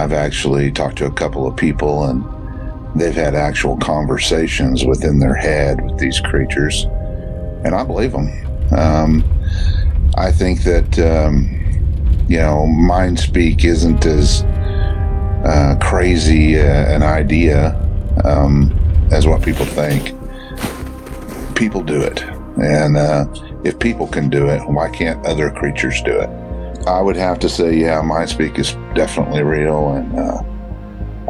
I've actually talked to a couple of people, and they've had actual conversations within their head with these creatures, and I believe them. I think that, Mindspeak isn't as crazy an idea as what people think. People do it, and if people can do it, why can't other creatures do it? I would have to say, yeah, Mindspeak is definitely real, and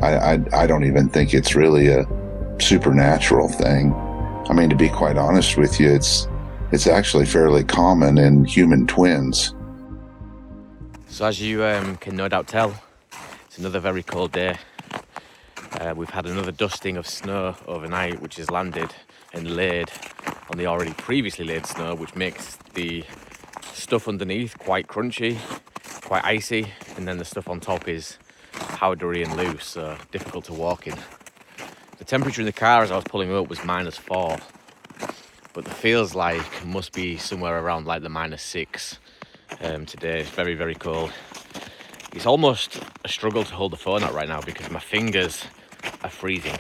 I don't even think it's really a supernatural thing. I mean, to be quite honest with you, it's actually fairly common in human twins. So as you can no doubt tell, it's another very cold day. We've had another dusting of snow overnight, which has landed and laid on the already previously laid snow, which makes the stuff underneath quite crunchy, quite icy, and then the stuff on top is powdery and loose, so difficult to walk in. The temperature in the car as I was pulling up was -4, but it feels like must be somewhere around like the -6 today. It's very, very cold. It's almost a struggle to hold the phone out right now because my fingers are freezing.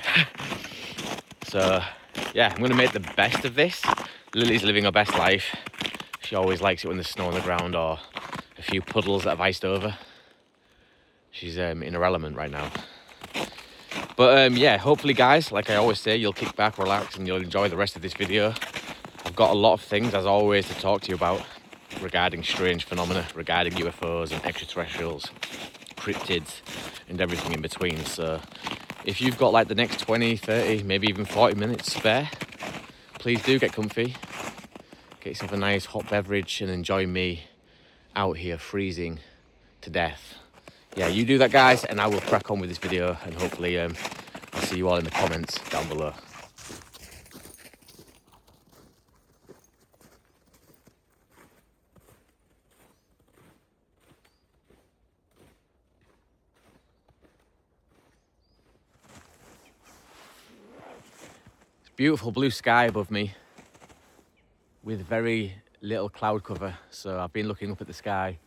So yeah, I'm going to make the best of this. Lily's living her best life. She always likes it when there's snow on the ground or a few puddles that have iced over. She's in her element right now. But yeah, hopefully guys, like I always say, you'll kick back, relax, and you'll enjoy the rest of this video. I've got a lot of things, as always, to talk to you about regarding strange phenomena, regarding UFOs and extraterrestrials, cryptids, and everything in between. So if you've got like the next 20, 30, maybe even 40 minutes spare, please do get comfy. Get yourself a nice hot beverage and enjoy me out here freezing to death. Yeah, you do that, guys, and I will crack on with this video, and hopefully I'll see you all in the comments down below. Beautiful blue sky above me with very little cloud cover, so I've been looking up at the sky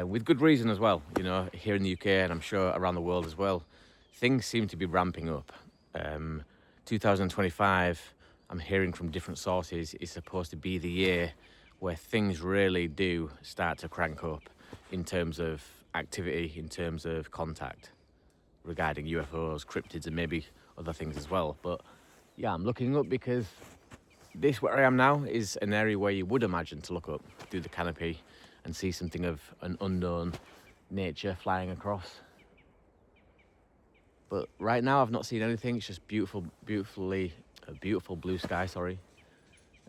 with good reason as well. You know, here in the UK, and I'm sure around the world as well, things seem to be ramping up. 2025, I'm hearing from different sources, is supposed to be the year where things really do start to crank up in terms of activity, in terms of contact regarding UFOs, cryptids, and maybe other things as well. But yeah, I'm looking up because this, where I am now, is an area where you would imagine to look up through the canopy and see something of an unknown nature flying across. But right now I've not seen anything. It's just beautiful blue sky, sorry.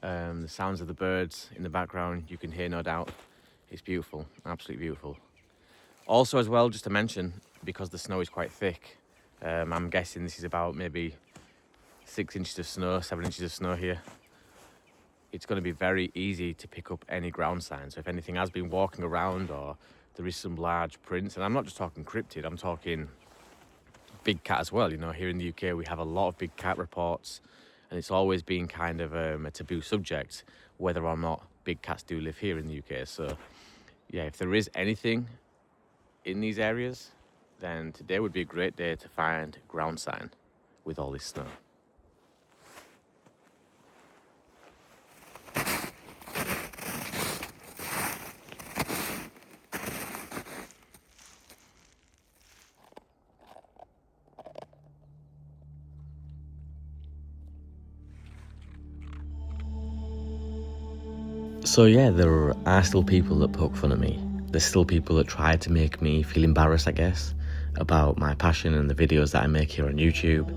The sounds of the birds in the background, you can hear, no doubt. It's beautiful, absolutely beautiful. Also as well, just to mention, because the snow is quite thick, I'm guessing this is about maybe 6 inches of snow, 7 inches of snow here. It's going to be very easy to pick up any ground signs. So if anything has been walking around, or there is some large prints, and I'm not just talking cryptid, I'm talking big cat as well. You know, here in the UK we have a lot of big cat reports, and it's always been kind of a taboo subject whether or not big cats do live here in the UK. So yeah, if there is anything in these areas, then today would be a great day to find ground sign with all this snow. So yeah, there are still people that poke fun at me. There's still people that try to make me feel embarrassed, I guess, about my passion and the videos that I make here on YouTube.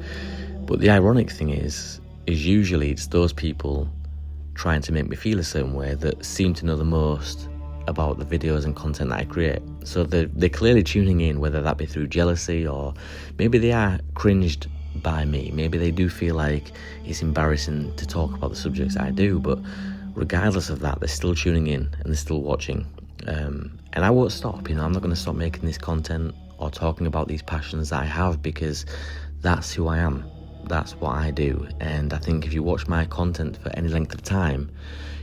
But the ironic thing is usually it's those people trying to make me feel a certain way that seem to know the most about the videos and content that I create. So they're clearly tuning in, whether that be through jealousy, or maybe they are cringed by me. Maybe they do feel like it's embarrassing to talk about the subjects I do, but regardless of that, they're still tuning in and they're still watching. And I won't stop, you know, I'm not going to stop making this content or talking about these passions that I have, because that's who I am. That's what I do. And I think if you watch my content for any length of time,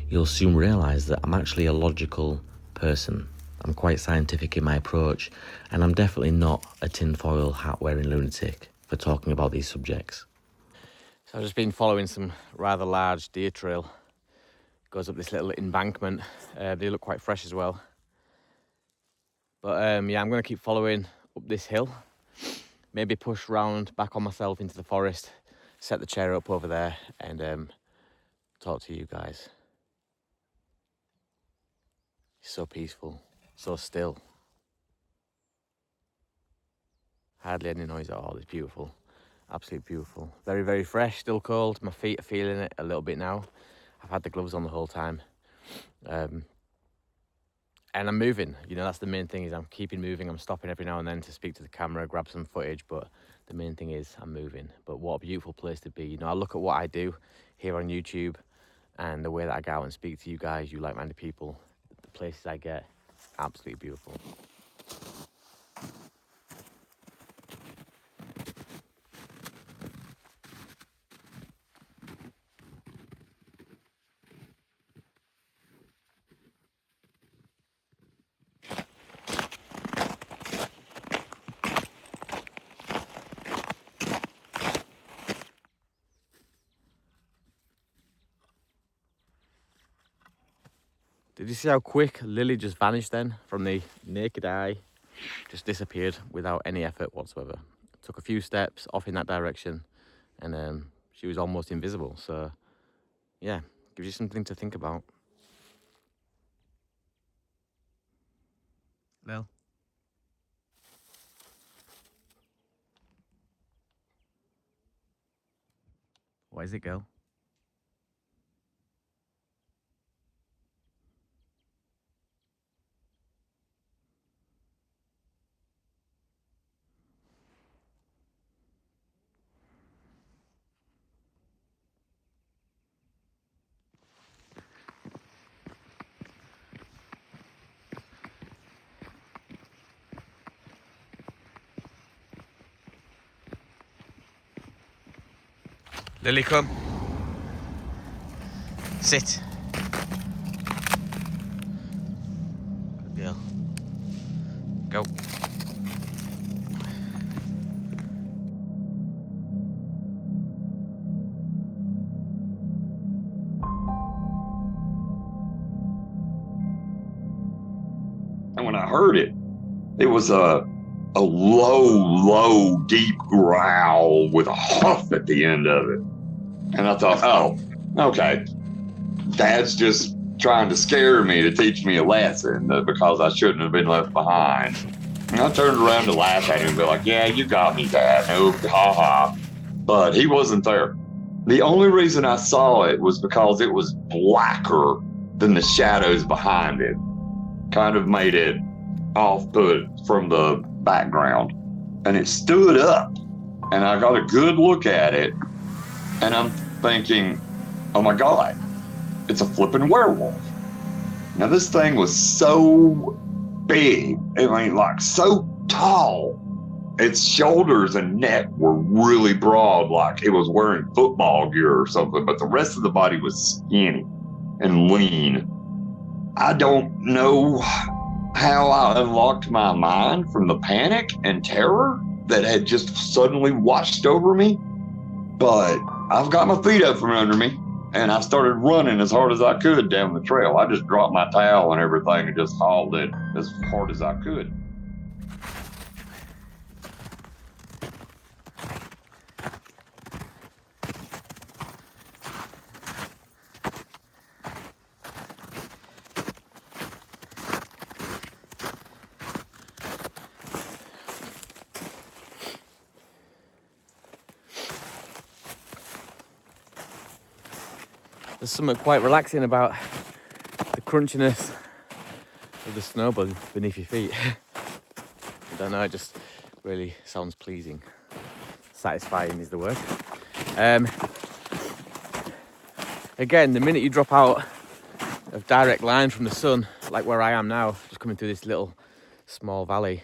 you'll soon realise that I'm actually a logical person. I'm quite scientific in my approach, and I'm definitely not a tinfoil hat-wearing lunatic for talking about these subjects. So I've just been following some rather large deer trail. Goes up this little embankment. They look quite fresh as well. But yeah, I'm going to keep following up this hill. Maybe push round back on myself into the forest, set the chair up over there, and talk to you guys. It's so peaceful, so still. Hardly any noise at all. It's beautiful. Absolutely beautiful. Very, very fresh, still cold. My feet are feeling it a little bit now. I've had the gloves on the whole time. And I'm moving, you know, that's the main thing, is I'm keeping moving. I'm stopping every now and then to speak to the camera, grab some footage, but the main thing is I'm moving. But what a beautiful place to be. You know, I look at what I do here on YouTube and the way that I go out and speak to you guys, you like-minded people, the places I get, absolutely beautiful. Did you see how quick Lily just vanished then from the naked eye? Just disappeared without any effort whatsoever. Took a few steps off in that direction and she was almost invisible. So yeah, gives you something to think about. Lil. What is it, girl? Lily, come. Sit. Good girl. Go. And when I heard it, it was a low, deep growl with a huff at the end of it. And I thought, oh, okay. Dad's just trying to scare me to teach me a lesson because I shouldn't have been left behind. And I turned around to laugh at him and be like, yeah, you got me, Dad. No, ha ha. But he wasn't there. The only reason I saw it was because it was blacker than the shadows behind it. Kind of made it off-put from the background. And it stood up, and I got a good look at it, and I'm thinking, oh my God, it's a flipping werewolf. Now this thing was so big, I mean, like so tall. Its shoulders and neck were really broad, like it was wearing football gear or something, but the rest of the body was skinny and lean. I don't know how I unlocked my mind from the panic and terror that had just suddenly washed over me, but I've got my feet up from under me and I started running as hard as I could down the trail. I just dropped my towel and everything and just hauled it as hard as I could. There's something quite relaxing about the crunchiness of the snow beneath your feet. I don't know, it just really sounds pleasing. Satisfying is the word. Again, the minute you drop out of direct line from the sun, like where I am now, just coming through this little small valley,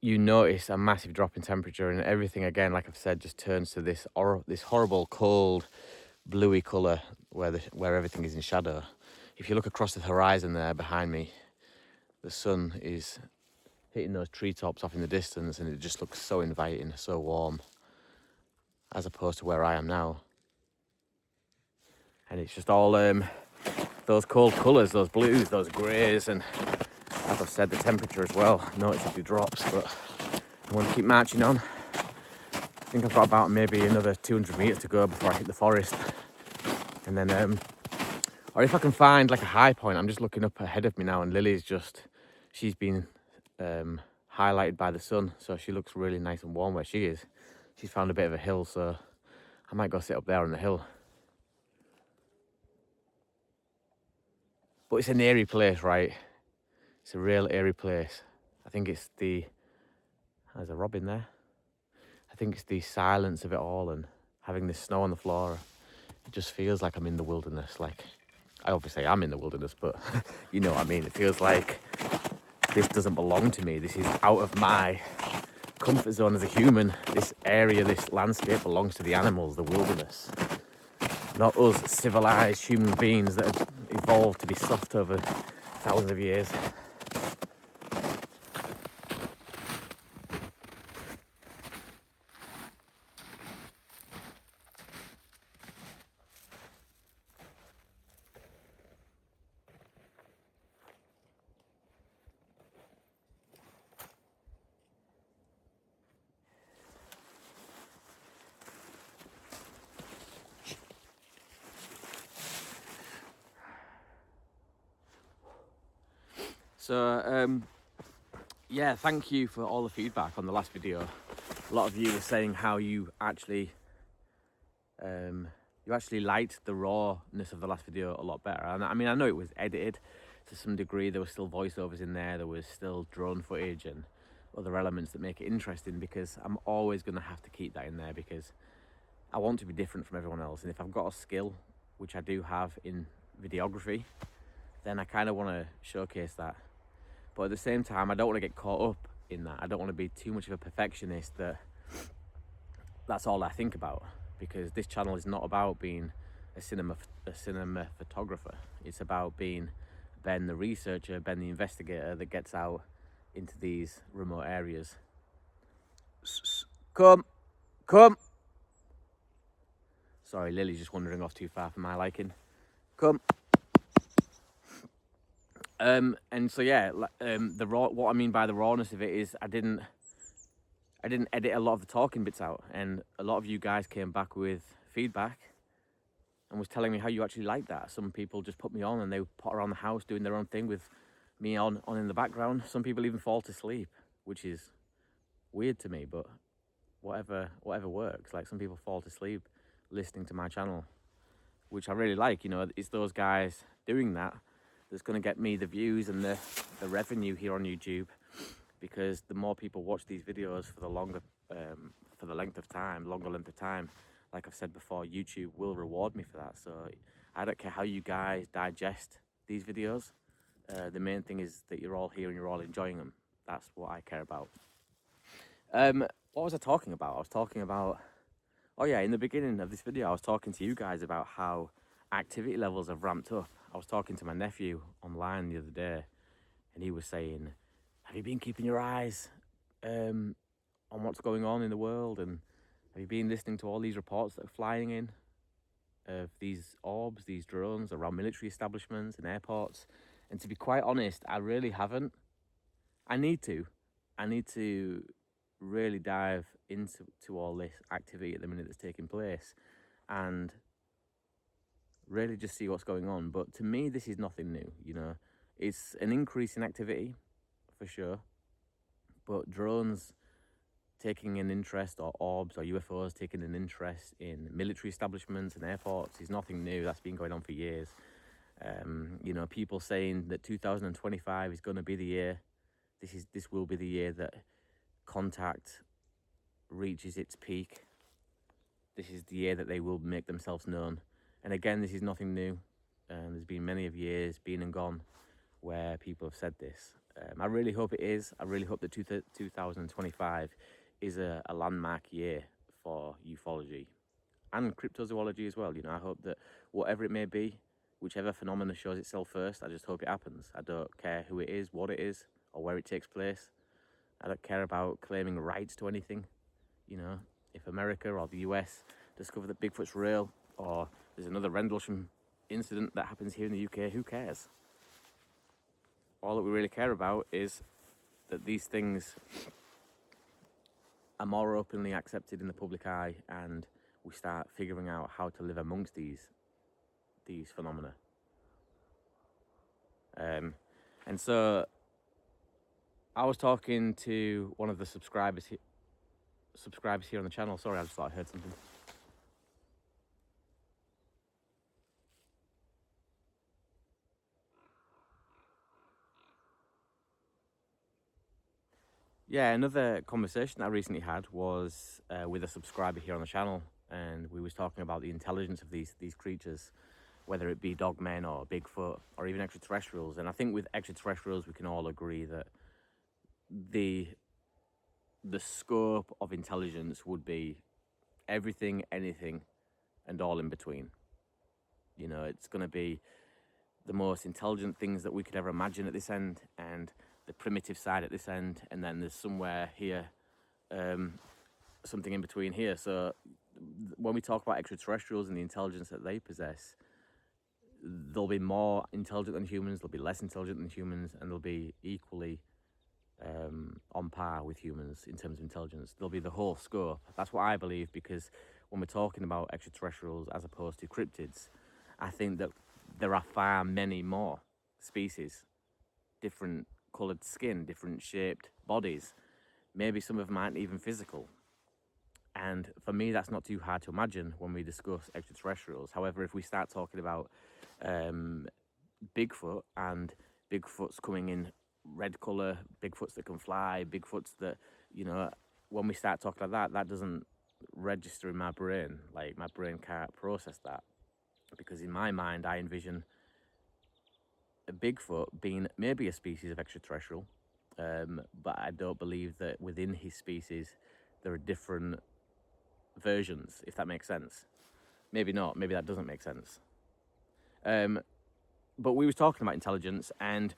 you notice a massive drop in temperature, and everything, again, like I've said, just turns to this horrible, cold, bluey colour where everything is in shadow. if you look across the horizon there behind me, the sun is hitting those treetops off in the distance, and it just looks so inviting, so warm, as opposed to where I am now. And it's just all those cold colours, those blues, those greys, and as I've said, the temperature as well noticeably drops, but I want to keep marching on. I think I've got about maybe another 200 metres to go before I hit the forest. And then, or if I can find like a high point, I'm just looking up ahead of me now, and Lily's she's been highlighted by the sun, so she looks really nice and warm where she is. She's found a bit of a hill, so I might go sit up there on the hill. But it's an eerie place, right? It's a real eerie place. I think it's there's a robin there. I think it's the silence of it all and having this snow on the floor. It just feels like I'm in the wilderness. Like, I obviously am in the wilderness, but you know what I mean. It feels like this doesn't belong to me. This is out of my comfort zone as a human. This area, this landscape belongs to the animals, the wilderness. Not us civilized human beings that have evolved to be soft over thousands of years. So, yeah, thank you for all the feedback on the last video. A lot of you were saying how you actually liked the rawness of the last video a lot better. And I mean, I know it was edited to some degree. There were still voiceovers in there. There was still drone footage and other elements that make it interesting, because I'm always going to have to keep that in there because I want to be different from everyone else. And if I've got a skill, which I do have in videography, then I kind of want to showcase that. But at the same time, I don't want to get caught up in that. I don't want to be too much of a perfectionist that's all I think about, because this channel is not about being a cinema photographer. It's about being Ben the researcher, Ben the investigator that gets out into these remote areas. Come. Sorry, Lily's just wandering off too far for my liking. Come. And so yeah, what I mean by the rawness of it is I didn't edit a lot of the talking bits out, and a lot of you guys came back with feedback and was telling me how you actually like that. Some people just put me on and they would pot around the house doing their own thing with me on in the background. Some people even fall to sleep, which is weird to me, but whatever works. Like, some people fall to sleep listening to my channel, which I really like. You know, it's those guys doing that that's going to get me the views and the revenue here on YouTube, because the more people watch these videos for the longer length of time, like I've said before, YouTube will reward me for that. So I don't care how you guys digest these videos. The main thing is that you're all here and you're all enjoying them. That's what I care about. What was I talking about? I was talking about, oh yeah, in the beginning of this video, I was talking to you guys about how activity levels have ramped up. I was talking to my nephew online the other day, and he was saying, have you been keeping your eyes on what's going on in the world? And have you been listening to all these reports that are flying in of these orbs, these drones around military establishments and airports? And to be quite honest, I really haven't. I need to really dive into all this activity at the minute that's taking place and really just see what's going on. But to me, this is nothing new. You know, it's an increase in activity for sure, but drones taking an interest, or orbs or UFOs taking an interest in military establishments and airports is nothing new. That's been going on for years. You know, people saying that 2025 is going to be the year. This will be the year that contact reaches its peak. This is the year that they will make themselves known. And again, this is nothing new. There's been many of years, been and gone, where people have said this. I really hope it is. I really hope that 2025 is a landmark year for ufology and cryptozoology as well. You know, I hope that whatever it may be, whichever phenomena shows itself first, I just hope it happens. I don't care who it is, what it is, or where it takes place. I don't care about claiming rights to anything. You know, if America or the US discover that Bigfoot's real, or there's another Rendlesham incident that happens here in the UK, who cares? All that we really care about is that these things are more openly accepted in the public eye, and we start figuring out how to live amongst these phenomena. And so I was talking to one of the subscribers here on the channel. Sorry, I just thought I heard something. Yeah, another conversation I recently had was with a subscriber here on the channel, and we was talking about the intelligence of these creatures, whether it be dogmen or Bigfoot or even extraterrestrials. And I think with extraterrestrials, we can all agree that the scope of intelligence would be everything, anything, and all in between. You know, it's going to be the most intelligent things that we could ever imagine at this end, and the primitive side at this end, and then there's somewhere here, something in between here. So when we talk about extraterrestrials and the intelligence that they possess, they'll be more intelligent than humans, they'll be less intelligent than humans, and they'll be equally on par with humans in terms of intelligence. They'll be the whole scope. That's what I believe, because when we're talking about extraterrestrials as opposed to cryptids, I think that there are far many more species, different coloured skin, different shaped bodies. Maybe some of them aren't even physical. And for me, that's not too hard to imagine when we discuss extraterrestrials. However, if we start talking about Bigfoot, and Bigfoot's coming in red colour, Bigfoots that can fly, Bigfoots that, you know, when we start talking like that, that doesn't register in my brain. Like, my brain can't process that, because in my mind, I envision a Bigfoot being maybe a species of extraterrestrial, but I don't believe that within his species there are different versions, if that makes sense. Maybe not, maybe that doesn't make sense. But we was talking about intelligence, and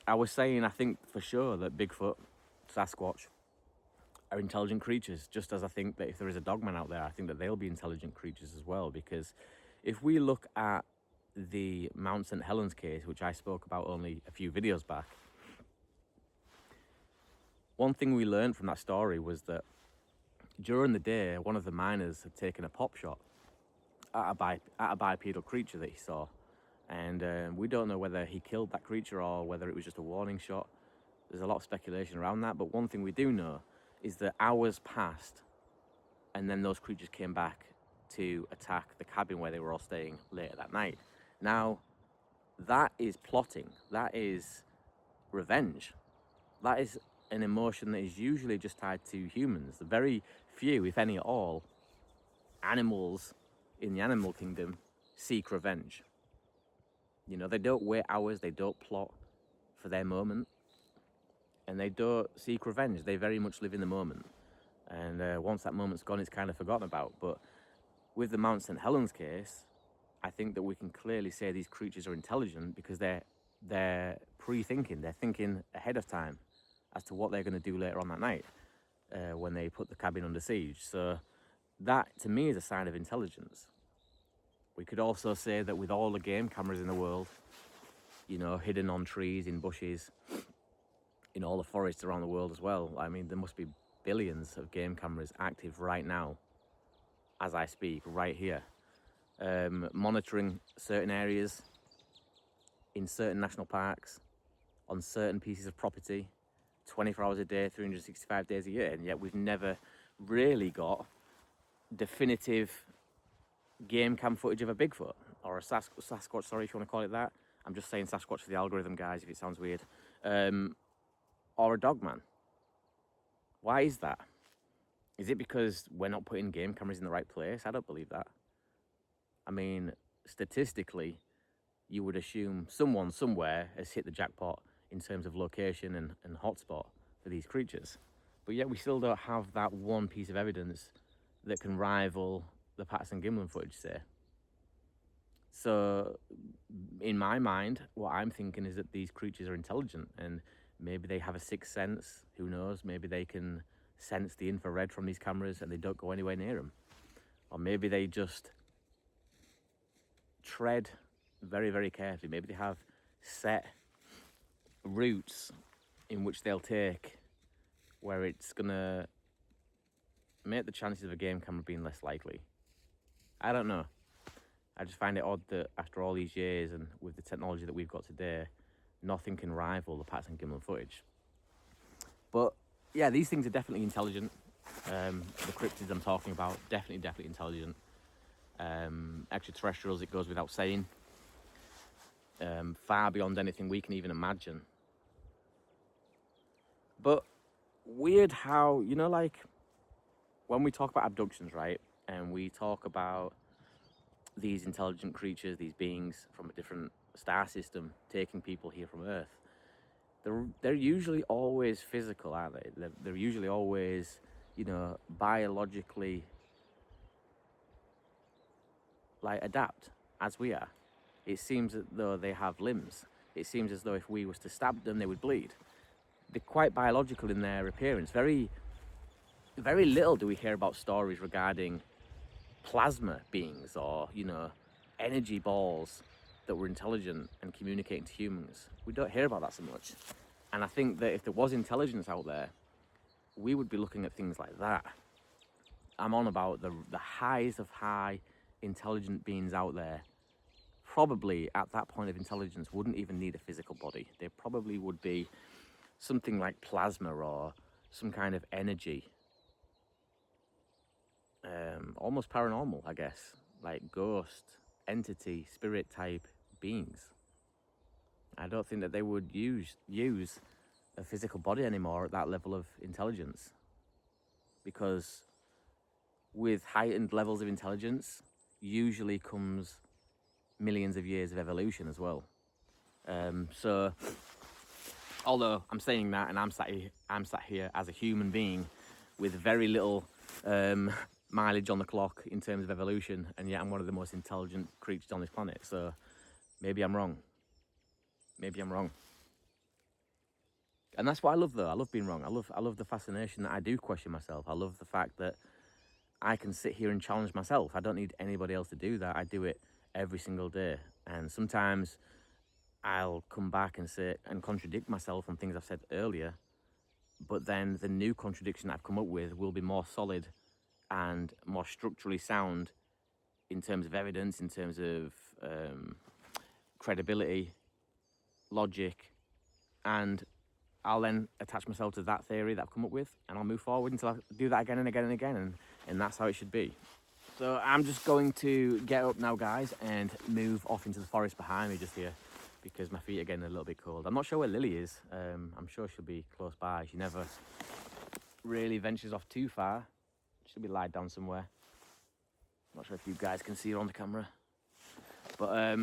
I was saying I think for sure that Bigfoot, Sasquatch, are intelligent creatures, just as I think that if there is a dogman out there, I think that they'll be intelligent creatures as well. Because if we look at the Mount St. Helens case, which I spoke about only a few videos back, one thing we learned from that story was that during the day, one of the miners had taken a pop shot at a bipedal creature that he saw. And we don't know whether he killed that creature or whether it was just a warning shot. There's a lot of speculation around that, but one thing we do know is that hours passed, and then those creatures came back to attack the cabin where they were all staying later that night. Now, that is plotting. That is revenge. That is an emotion that is usually just tied to humans. Very few, if any at all, animals in the animal kingdom seek revenge. You know, they don't wait hours, they don't plot for their moment, and they don't seek revenge. They very much live in the moment. And once that moment's gone, it's kind of forgotten about. But with the Mount St. Helens case, I think that we can clearly say these creatures are intelligent because they're pre-thinking. They're thinking ahead of time as to what they're going to do later on that night when they put the cabin under siege. So that, to me, is a sign of intelligence. We could also say that with all the game cameras in the world, you know, hidden on trees, in bushes, in all the forests around the world as well. I mean, there must be billions of game cameras active right now, as I speak, right here, monitoring certain areas in certain national parks, on certain pieces of property, 24 hours a day, 365 days a year. And yet we've never really got definitive game cam footage of a Bigfoot or a Sasquatch, sorry, if you want to call it that. I'm just saying Sasquatch for the algorithm, guys, if it sounds weird. Or a dogman. Why is that? Is it because we're not putting game cameras in the right place? I don't believe that. I mean, statistically, you would assume someone somewhere has hit the jackpot in terms of location and hotspot for these creatures. But yet we still don't have that one piece of evidence that can rival the Patterson Gimlin footage, say. So in my mind, what I'm thinking is that these creatures are intelligent, and maybe they have a sixth sense. Who knows? Maybe they can sense the infrared from these cameras and they don't go anywhere near them. Or maybe they just tread very, very carefully. Maybe they have set routes in which they'll take where it's gonna make the chances of a game camera being less likely. I don't know. I just find it odd that after all these years and with the technology that we've got today, nothing can rival the Patterson Gimlin footage. But yeah, these things are definitely intelligent. The cryptids I'm talking about, definitely intelligent. Extraterrestrials, it goes without saying. Far beyond anything we can even imagine. But weird how, you know, like when we talk about abductions, right? And we talk about these intelligent creatures, these beings from a different star system taking people here from Earth. They're usually always physical, aren't they? They're usually always, you know, biologically like adapt as we are. It seems as though they have limbs. It seems as though if we was to stab them, they would bleed. They're quite biological in their appearance. Very, very little do we hear about stories regarding plasma beings or, you know, energy balls that were intelligent and communicating to humans. We don't hear about that so much. And I think that if there was intelligence out there, we would be looking at things like that. I'm on about the highest of high intelligent beings out there. Probably at that point of intelligence wouldn't even need a physical body. They probably would be something like plasma or some kind of energy. Almost paranormal, I guess. Like ghost, entity, spirit type beings. I don't think that they would use a physical body anymore at that level of intelligence. Because with heightened levels of intelligence usually comes millions of years of evolution as well. So although I'm saying that and I'm sat here as a human being with very little mileage on the clock in terms of evolution, and yet I'm one of the most intelligent creatures on this planet. So maybe I'm wrong. And that's what I love, though. I love being wrong. I love the fascination that I do question myself. I love the fact that I can sit here and challenge myself. I don't need anybody else to do that. I do it every single day. And sometimes I'll come back and say and contradict myself on things I've said earlier, but then the new contradiction that I've come up with will be more solid and more structurally sound in terms of evidence, in terms of credibility, logic, and I'll then attach myself to that theory that I've come up with, and I'll move forward until I do that again and again and again, and that's how it should be. So I'm just going to get up now, guys, and move off into the forest behind me just here, because my feet are getting a little bit cold. I'm not sure where Lily is. I'm sure she'll be close by. She never really ventures off too far. She'll be lied down somewhere. Not sure if you guys can see her on the camera. But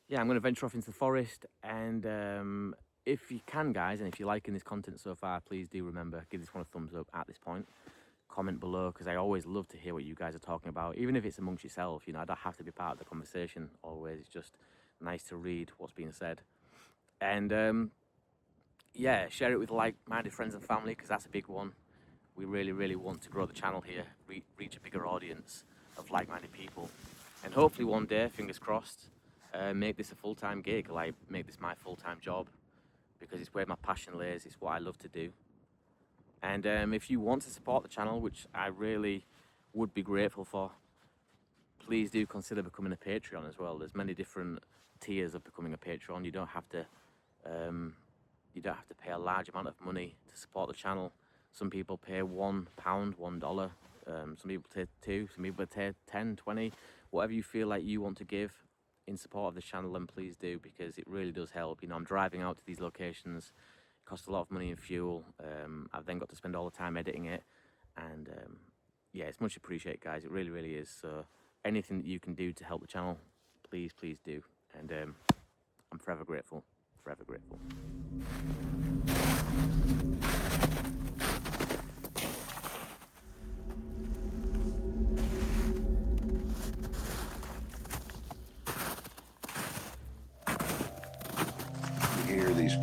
yeah, I'm going to venture off into the forest. And if you can, guys, and if you're liking this content so far, please do remember, give this one a thumbs up at this point. Comment below, because I always love to hear what you guys are talking about. Even if it's amongst yourself, you know, I don't have to be part of the conversation always. It's just nice to read what's being said. And yeah, share it with like-minded friends and family, because that's a big one. We really, really want to grow the channel here, reach a bigger audience of like-minded people, and hopefully one day, fingers crossed, make this a full-time gig, like make this my full-time job, because it's where my passion lays. It's what I love to do. And if you want to support the channel, which I really would be grateful for, please do consider becoming a Patreon as well. There's many different tiers of becoming a Patreon. You don't have to pay a large amount of money to support the channel. Some people pay £1, $1. Some people pay 2, some people pay 10, 20, whatever you feel like you want to give in support of the channel, then please do, because it really does help. You know, I'm driving out to these locations. It costs a lot of money in fuel. I've then got to spend all the time editing it. And yeah, it's much appreciated, guys. It really, really is. So anything that you can do to help the channel, please, please do. And I'm forever grateful, forever grateful.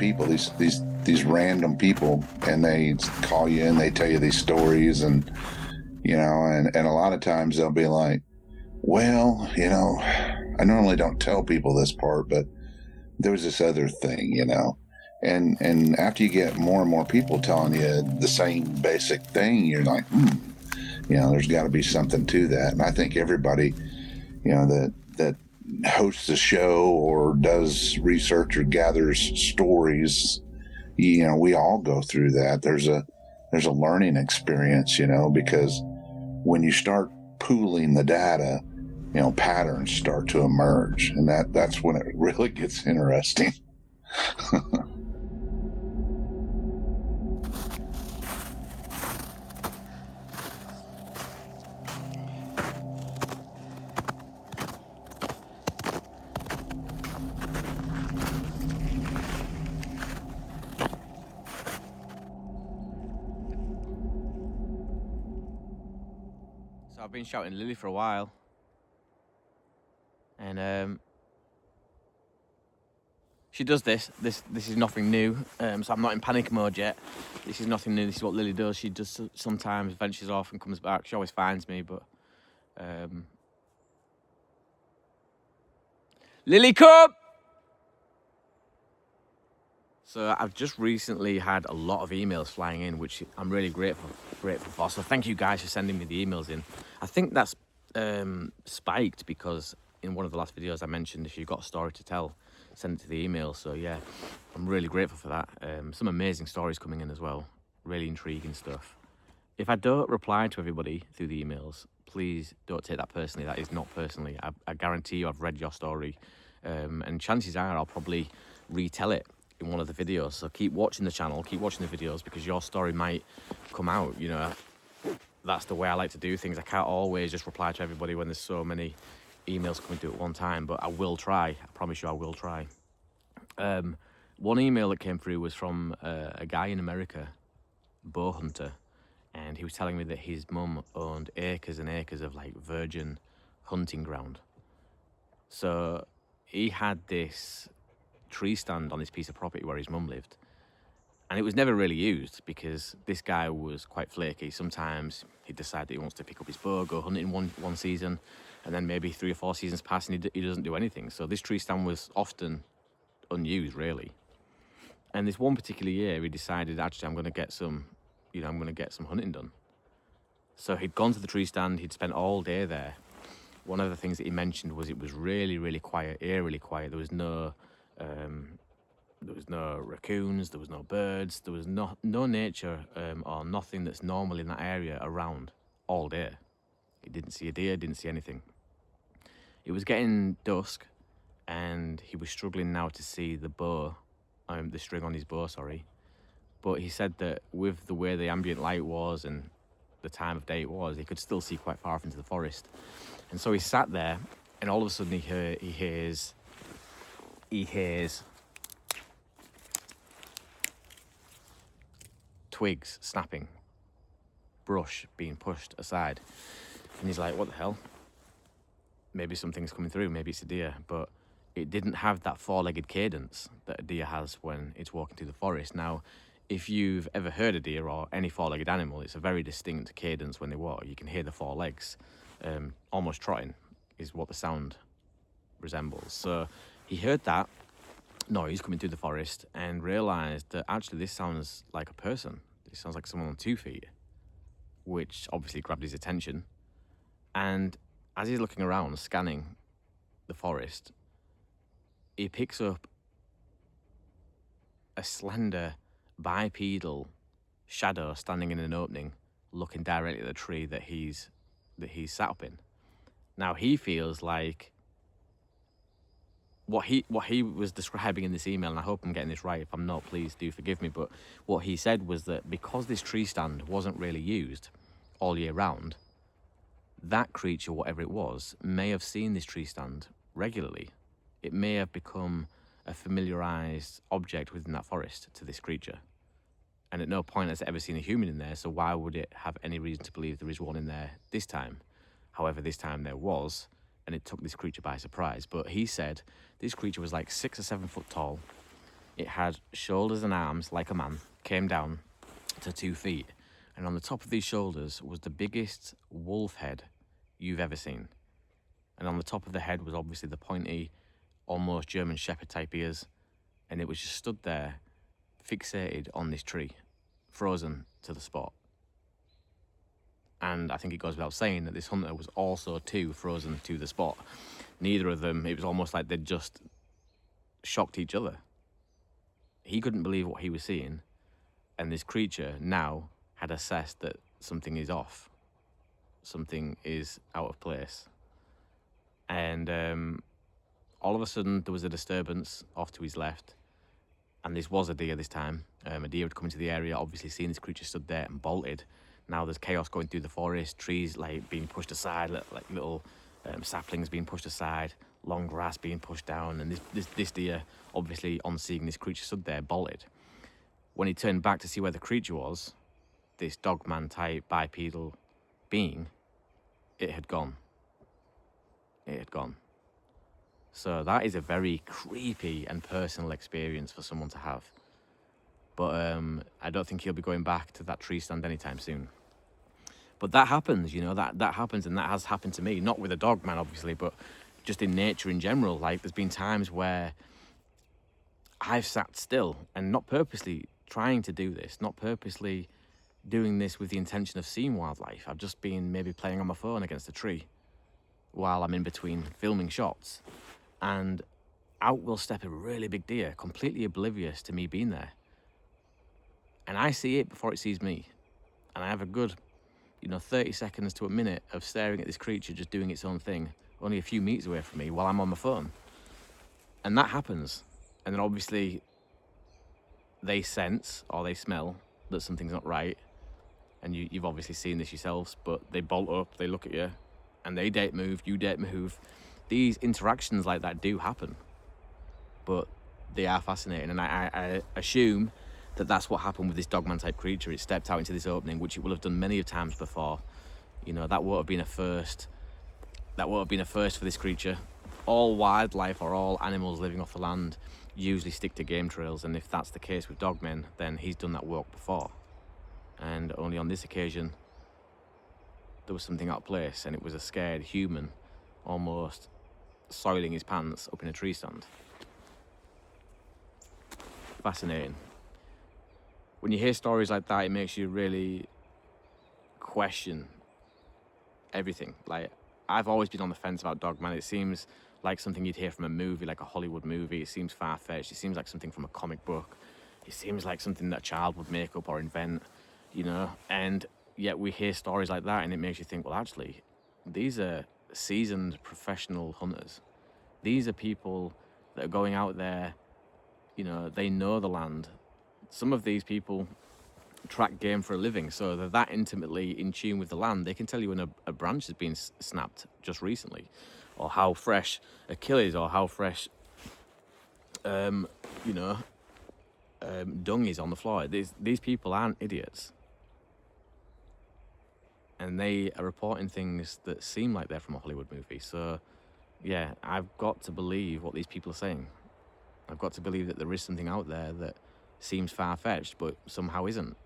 people, these random people, and they call you and they tell you these stories, and and a lot of times they'll be like, well, I normally don't tell people this part, but there was this other thing, and after you get more and more people telling you the same basic thing, you're like, there's got to be something to that. And I think everybody, that hosts a show or does research or gathers stories, we all go through that. There's a learning experience, because when you start pooling the data, patterns start to emerge, and that's when it really gets interesting. So I've been shouting Lily for a while, and she does this. This is nothing new. So I'm not in panic mode yet. This is nothing new. This is what Lily does. She just sometimes ventures off and comes back. She always finds me, but Lily, come! So I've just recently had a lot of emails flying in, which I'm really grateful for. So thank you guys for sending me the emails in. I think that's spiked because in one of the last videos I mentioned if you've got a story to tell, send it to the email. So yeah, I'm really grateful for that. Some amazing stories coming in as well. Really intriguing stuff. If I don't reply to everybody through the emails, please don't take that personally. That is not personally. I guarantee you I've read your story. And chances are I'll probably retell it in one of the videos. So keep watching the channel, keep watching the videos, because your story might come out. That's the way I like to do things. I can't always just reply to everybody when there's so many emails coming through at one time, but I will try. I promise you I will try. One email that came through was from a guy in America, bow hunter, and he was telling me that his mum owned acres and acres of like virgin hunting ground. So he had this tree stand on this piece of property where his mum lived, and it was never really used because this guy was quite flaky. Sometimes he'd decide that he wants to pick up his bow, go hunting one season, and then maybe 3 or 4 seasons pass and he doesn't do anything. So this tree stand was often unused, really. And this one particular year he decided, actually I'm going to get some hunting done. So he'd gone to the tree stand, he'd spent all day there. One of the things that he mentioned was it was really, really quiet, eerily quiet. There was no raccoons, there was no birds, there was no nature or nothing that's normal in that area around all day. He didn't see a deer, didn't see anything. It was getting dusk, and he was struggling now to see the bow, the string on his bow, sorry. But he said that with the way the ambient light was and the time of day it was, he could still see quite far off into the forest. And so he sat there, and all of a sudden he hears twigs snapping, brush being pushed aside. And he's like, what the hell? Maybe something's coming through, maybe it's a deer. But it didn't have that four-legged cadence that a deer has when it's walking through the forest. Now, if you've ever heard a deer or any four-legged animal, it's a very distinct cadence when they walk. You can hear the four legs. Almost trotting is what the sound resembles. So he heard that noise coming through the forest and realised that actually this sounds like a person. It sounds like someone on 2 feet, which obviously grabbed his attention. And as he's looking around, scanning the forest, he picks up a slender bipedal shadow standing in an opening, looking directly at the tree that he's sat up in. Now he feels like what he was describing in this email, and I hope I'm getting this right. If I'm not, please do forgive me. But what he said was that because this tree stand wasn't really used all year round, that creature, whatever it was, may have seen this tree stand regularly. It may have become a familiarized object within that forest to this creature. And at no point has it ever seen a human in there, so why would it have any reason to believe there is one in there this time? However, this time there was, and it took this creature by surprise. But he said this creature was like 6 or 7 foot tall. It had shoulders and arms like a man, came down to 2 feet, and on the top of these shoulders was the biggest wolf head you've ever seen. And on the top of the head was obviously the pointy, almost German Shepherd type ears, and it was just stood there, fixated on this tree, frozen to the spot. And I think it goes without saying that this hunter was also too frozen to the spot. Neither of them, it was almost like they'd just shocked each other. He couldn't believe what he was seeing, and this creature now had assessed that something is off. Something is out of place. And all of a sudden, there was a disturbance off to his left, and this was a deer this time. A deer had come into the area, obviously seen this creature stood there and bolted. Now there's chaos going through the forest, trees like being pushed aside, like little saplings being pushed aside, long grass being pushed down, and this deer, obviously on seeing this creature stood there, bolted. When he turned back to see where the creature was, this Dogman type bipedal being, it had gone. It had gone. So that is a very creepy and personal experience for someone to have. But I don't think he'll be going back to that tree stand anytime soon. But that happens, you know, that happens, and that has happened to me. Not with a Dogman, obviously, but just in nature in general. Like, there's been times where I've sat still, and not purposely trying to do this, not purposely doing this with the intention of seeing wildlife. I've just been maybe playing on my phone against a tree while I'm in between filming shots, and out will step a really big deer, completely oblivious to me being there. And I see it before it sees me. And I have a good, 30 seconds to a minute of staring at this creature just doing its own thing, only a few meters away from me while I'm on my phone. And that happens. And then obviously they sense or they smell that something's not right. And you've obviously seen this yourselves, but they bolt up, they look at you, and they don't move, you don't move. These interactions like that do happen, but they are fascinating. And I assume that that's what happened with this Dogman type creature. It stepped out into this opening, which it will have done many times before. That would have been a first. That would have been a first for this creature. All wildlife or all animals living off the land usually stick to game trails, and if that's the case with Dogman, then he's done that walk before. And only on this occasion, there was something out of place, and it was a scared human almost soiling his pants up in a tree stand. Fascinating. When you hear stories like that, it makes you really question everything. Like, I've always been on the fence about Dogman. It seems like something you'd hear from a movie, like a Hollywood movie. It seems far-fetched. It seems like something from a comic book. It seems like something that a child would make up or invent, and yet we hear stories like that, and it makes you think, well, actually, these are seasoned professional hunters. These are people that are going out there, they know the land. Some of these people track game for a living, so they're that intimately in tune with the land. They can tell you when a branch has been snapped just recently, or how fresh a kill is, or how fresh, dung is on the floor. These people aren't idiots. And they are reporting things that seem like they're from a Hollywood movie. So, yeah, I've got to believe what these people are saying. I've got to believe that there is something out there that seems far-fetched, but somehow isn't.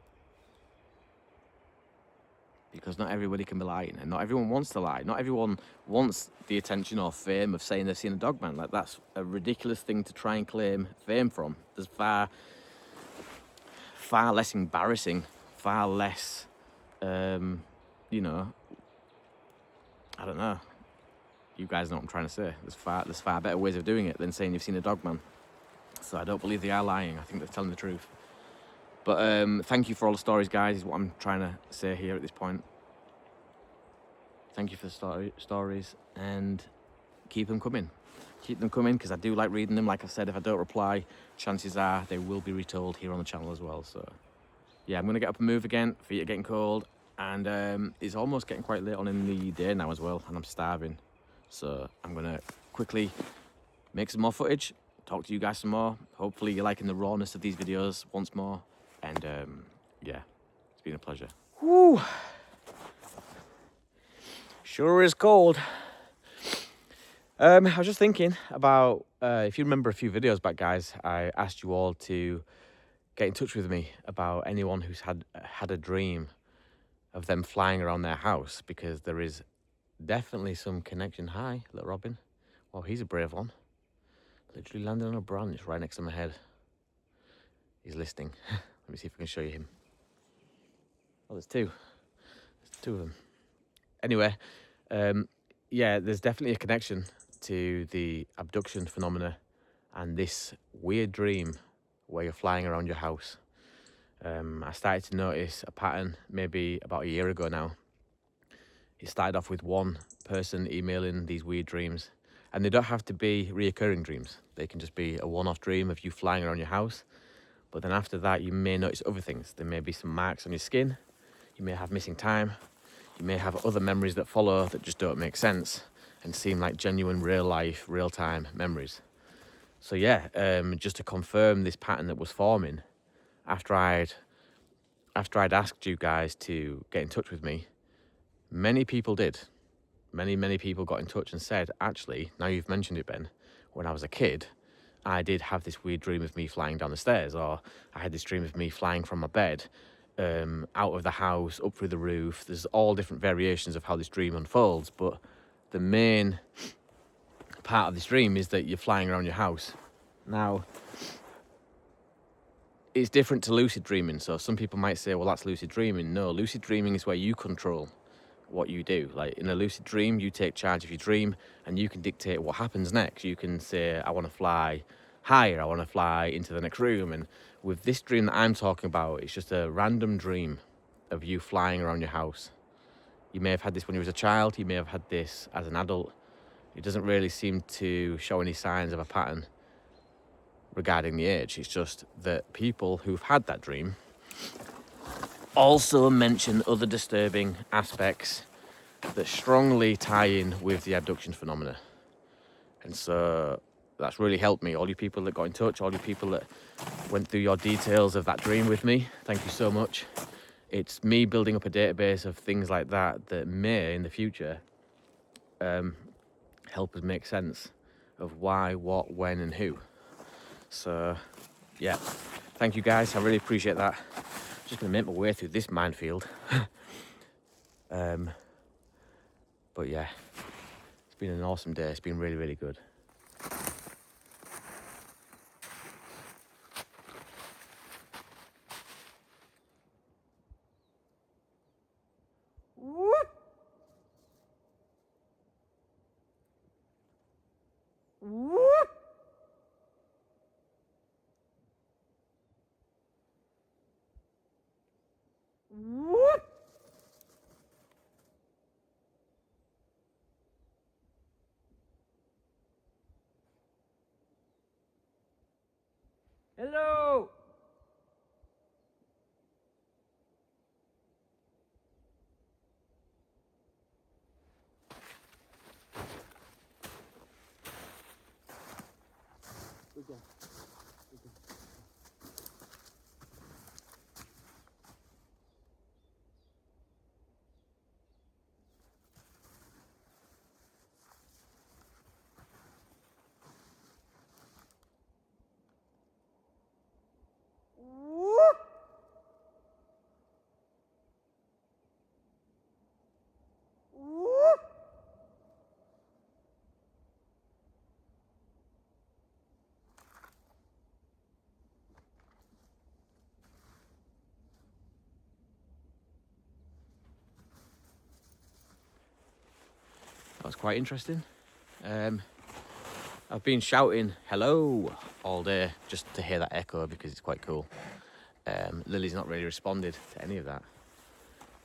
Because not everybody can be lying, and not everyone wants to lie. Not everyone wants the attention or fame of saying they've seen a Dogman. Like, that's a ridiculous thing to try and claim fame from. There's far less embarrassing, far less, I don't know. You guys know what I'm trying to say. There's far better ways of doing it than saying you've seen a Dogman. So I don't believe they are lying. I think they're telling the truth. But thank you for all the stories, guys, is what I'm trying to say here at this point. Thank you for the stories, and keep them coming. Keep them coming, because I do like reading them. Like I said, if I don't reply, chances are they will be retold here on the channel as well. So, yeah, I'm going to get up and move again. Feet are getting cold, and it's almost getting quite late on in the day now as well, and I'm starving. So I'm going to quickly make some more footage, talk to you guys some more. Hopefully you're liking the rawness of these videos once more. And, yeah, it's been a pleasure. Whew. Sure is cold. I was just thinking about if you remember a few videos back, guys, I asked you all to get in touch with me about anyone who's had a dream of them flying around their house, because there is definitely some connection. Hi, little Robin. Oh, he's a brave one. Literally landed on a branch right next to my head. He's listening. Let me see if I can show you him. Oh, there's two. There's two of them. Anyway, yeah, there's definitely a connection to the abduction phenomena and this weird dream where you're flying around your house. I started to notice a pattern maybe about a year ago now. It started off with one person emailing these weird dreams, and they don't have to be reoccurring dreams. They can just be a one-off dream of you flying around your house. But then after that, you may notice other things. There may be some marks on your skin. You may have missing time. You may have other memories that follow that just don't make sense and seem like genuine, real-life, real-time memories. So yeah, just to confirm this pattern that was forming, after I'd asked you guys to get in touch with me, many people did. Many people got in touch and said, actually, now you've mentioned it, Ben, when I was a kid, I did have this weird dream of me flying down the stairs, or I had this dream of me flying from my bed, out of the house, up through the roof. There's all different variations of how this dream unfolds, but the main part of this dream is that you're flying around your house. Now, it's different to lucid dreaming. So some people might say, well, that's lucid dreaming. No, lucid dreaming is where you control what you do. Like in a lucid dream, you take charge of your dream and you can dictate what happens next. You can say, I want to fly higher, I want to fly into the next room. And with this dream that I'm talking about, it's just a random dream of you flying around your house. You may have had this when you was a child, you may have had this as an adult. It doesn't really seem to show any signs of a pattern regarding the age. It's just that people who've had that dream also mention other disturbing aspects that strongly tie in with the abduction phenomena. And so that's really helped me. All you people that got in touch, all you people that went through your details of that dream with me, thank you so much. It's me building up a database of things like that that may, in the future, help us make sense of why, what, when, and who. So, yeah, thank you guys. I really appreciate that. Just going to make my way through this minefield. But yeah, it's been an awesome day. It's been really, really good. Hello! Good girl. Good girl. That was quite interesting. I've been shouting hello all day just to hear that echo because it's quite cool. Lily's not really responded to any of that.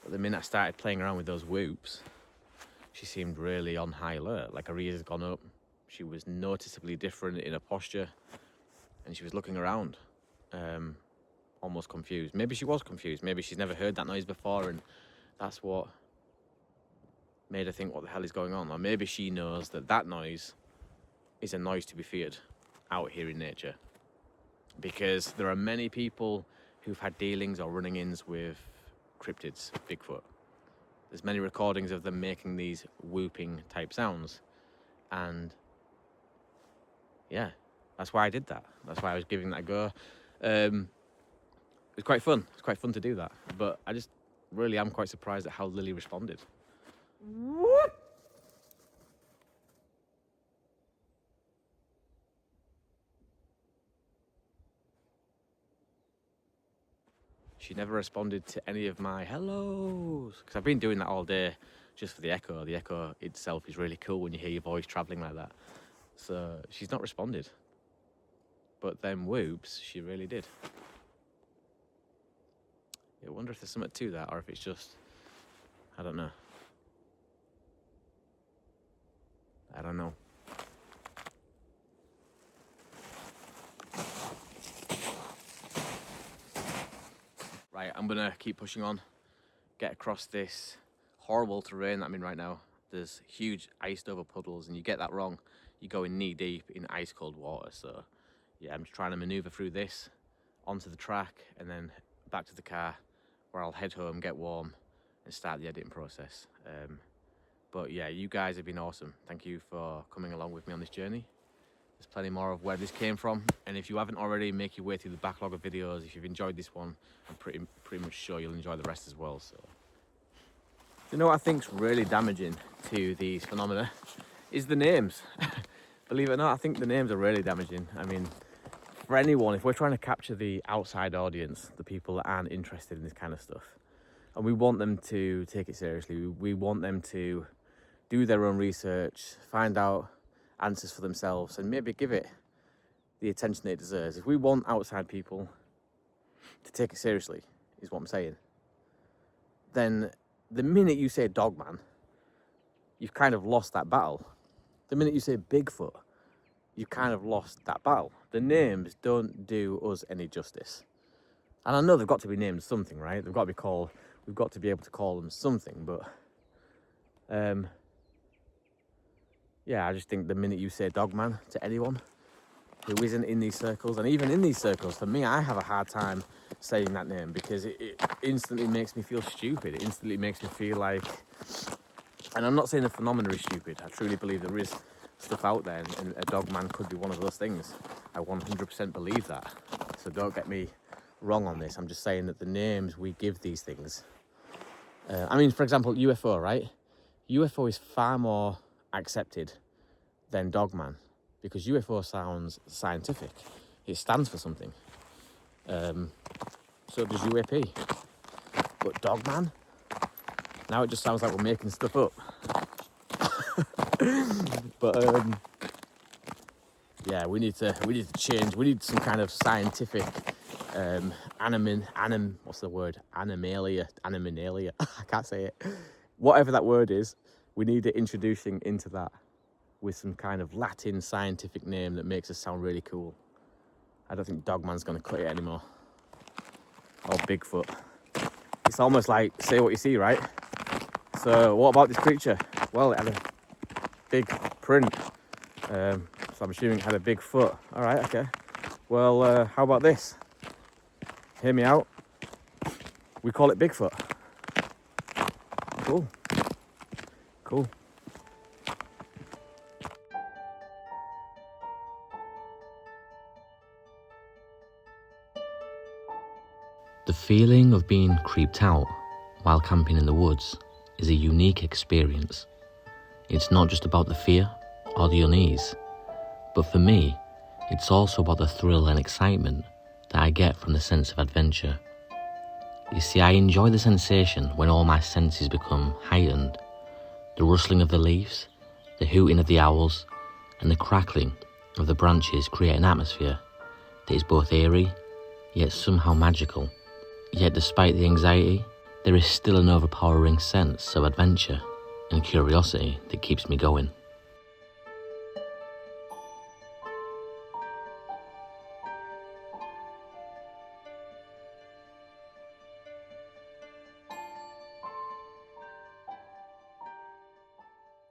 But the minute I started playing around with those whoops, she seemed really on high alert. Like her ears had gone up. She was noticeably different in her posture. And she was looking around, almost confused. Maybe she was confused. Maybe she's never heard that noise before and that's what made her think, what the hell is going on? Or maybe she knows that that noise is a noise to be feared out here in nature. Because there are many people who've had dealings or running-ins with cryptids, Bigfoot. There's many recordings of them making these whooping type sounds. And yeah, that's why I did that. That's why I was giving that a go. It was quite fun. It's quite fun to do that. But I just really am quite surprised at how Lily responded. She never responded to any of my hellos, because I've been doing that all day just for the echo. The echo itself is really cool when you hear your voice travelling like that. So she's not responded. But then whoops, she really did. I wonder if there's something to that, or if it's just, I don't know. I don't know. Right, I'm gonna keep pushing on, get across this horrible terrain that I'm in right now. There's huge iced over puddles, and you get that wrong, you're going knee deep in ice cold water. So yeah, I'm just trying to maneuver through this onto the track and then back to the car, where I'll head home, get warm, and start the editing process. But yeah, you guys have been awesome. Thank you for coming along with me on this journey. There's plenty more of where this came from, and if you haven't already, make your way through the backlog of videos. If you've enjoyed this one, I'm pretty much sure you'll enjoy the rest as well. So, you know what I think's really damaging to these phenomena is the names. Believe it or not, I think the names are really damaging. I mean, for anyone, if we're trying to capture the outside audience, the people that aren't interested in this kind of stuff, and we want them to take it seriously, we want them to do their own research, find out answers for themselves, and maybe give it the attention it deserves. If we want outside people to take it seriously, is what I'm saying, then the minute you say Dogman, you've kind of lost that battle. The minute you say Bigfoot, you've kind of lost that battle. The names don't do us any justice. And I know they've got to be named something, right? They've got to be called, we've got to be able to call them something, but yeah, I just think the minute you say Dogman to anyone who isn't in these circles, and even in these circles, for me, I have a hard time saying that name, because it instantly makes me feel stupid. It instantly makes me feel like, and I'm not saying the phenomena is stupid. I truly believe there is stuff out there, and a Dogman could be one of those things. I 100% believe that. So don't get me wrong on this. I'm just saying that the names we give these things, I mean, for example, UFO, right? UFO is far more accepted than Dogman, because UFO sounds scientific. It stands for something. So does UAP. But Dogman? Now it just sounds like we're making stuff up. But yeah, we need to change. We need some kind of scientific what's the word? Animalia. I can't say it. Whatever that word is, we need it introducing into that with some kind of Latin scientific name that makes us sound really cool. I don't think Dogman's going to cut it anymore. Or Bigfoot. It's almost like say what you see, right? So what about this creature? Well, it had a big print. So I'm assuming it had a big foot. All right, okay. Well, how about this? Hear me out. We call it Bigfoot. Cool. Cool. The feeling of being creeped out while camping in the woods is a unique experience. It's not just about the fear or the unease, but for me, it's also about the thrill and excitement that I get from the sense of adventure. You see, I enjoy the sensation when all my senses become heightened. The rustling of the leaves, the hooting of the owls, and the crackling of the branches create an atmosphere that is both eerie, yet somehow magical. Yet despite the anxiety, there is still an overpowering sense of adventure and curiosity that keeps me going.